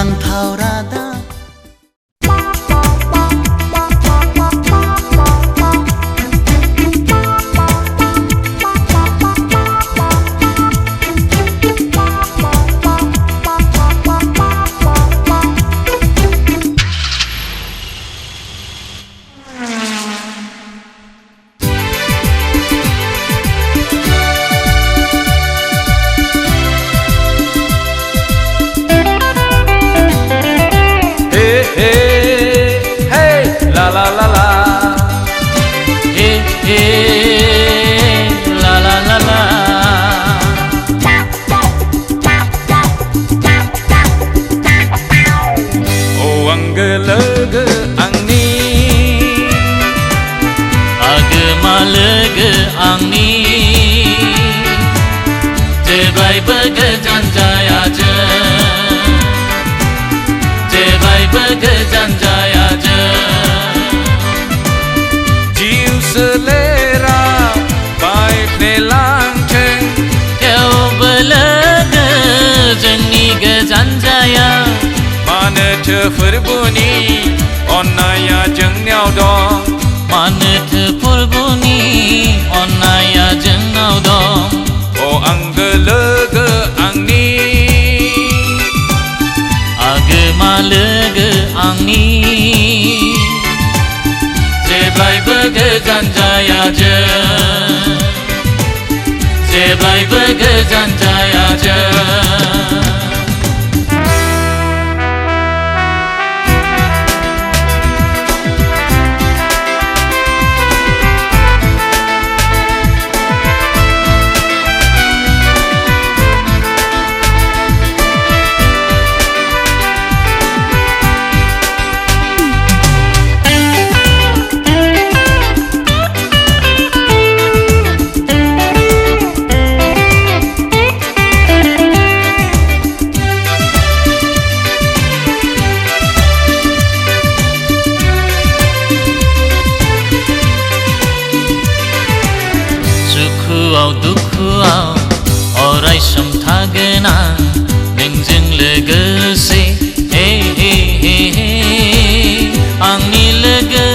Pantau rada Jebai begejan jaya je Jebai begejan jaya je Jiu selera baik nelang ceng Kau belega jengni gejan jaya Mana terperbuni onaya jeng niao dong Mana terperbuni onaya jeng niao dong Oh anggelega angni Agemalega angni Jebai begejan jaya je Jebai begejan jaya je Dukuau orai somthagena nengjeng legese hey hey hey hey angni lege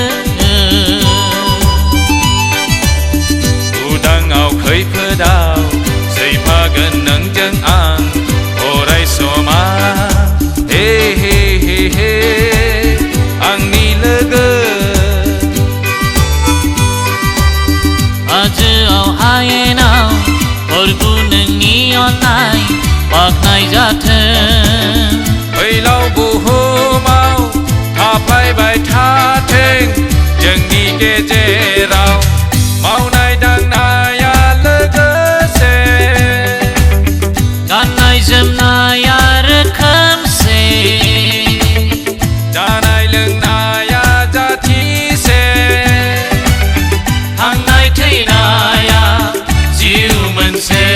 udangau khoi phadau seipagan nengjeng ang orai soma hey hey hey hey angni lege Ajau hayenau Orgu nengi onai Waknai jateng Weilau buhumau Tapai bai tateng Jengni gejerau Maunai dang naya legese Ganai jem naya rekam se Janai leng naya jati se Hangnai teinaya Jiu mense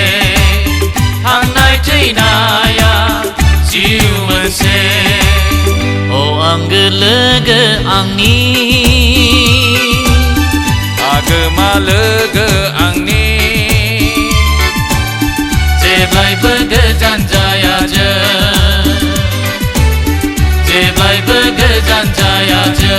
Hangnai teinaya Jiu mense Oh anggelega angni Agema lega angni Jebai begejan jaya je Jebai begejan jaya je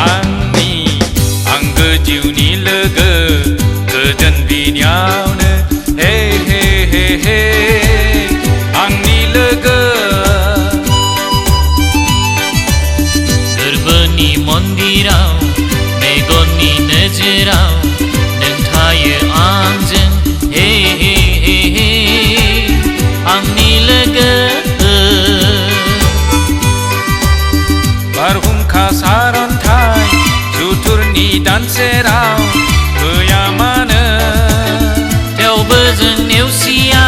Angni angge jiuni lega kejan biniaune hey hey hey hey angni lega gerbeni mondirau megoni nejerau nengthaye angjeng hey hey hey hey angni lega barhum khasaron tha गोजान सेराव फैया मानो थेवबो जों नेवसिया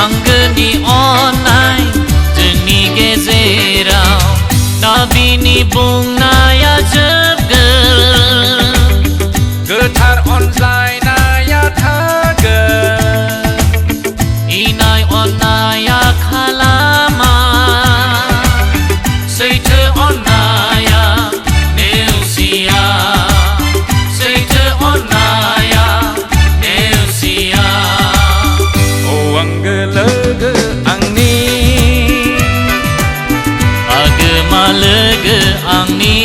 आंगोनि अननाय जोंनि गेजेराव नाबिनि बुंनाया जोबगोन गोथार अनज्लायनाया थागोन इनाय अननाया खालामा सैथो अननाया नेवसिया सैथो अननाया नेवसिया औ आंगो लोगो आंनि आगोमा लोगो आंनि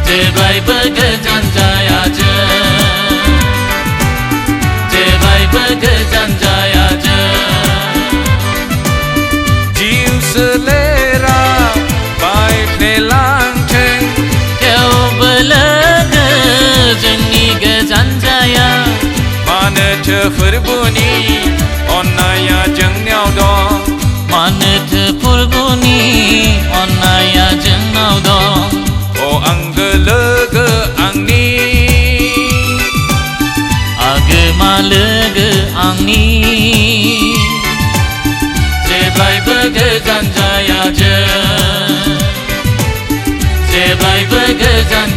जेब्लायबो गोजान जाया जों जेब्लायबो गोजान जाया जों जिउ सोलेरा बायफ्लेलांथों थेवबो लोगो जोंनि गोजान जाया मानोथो फोरबोनि अननाया जोंनियाव दं मानोथो फोरबोनि अननाया जोंनाव दं अ आंगो लोगो आंनि आगोमा लोगो आंनि जेब्लायबो गोजान जाया जों जेब्लायबो गोजान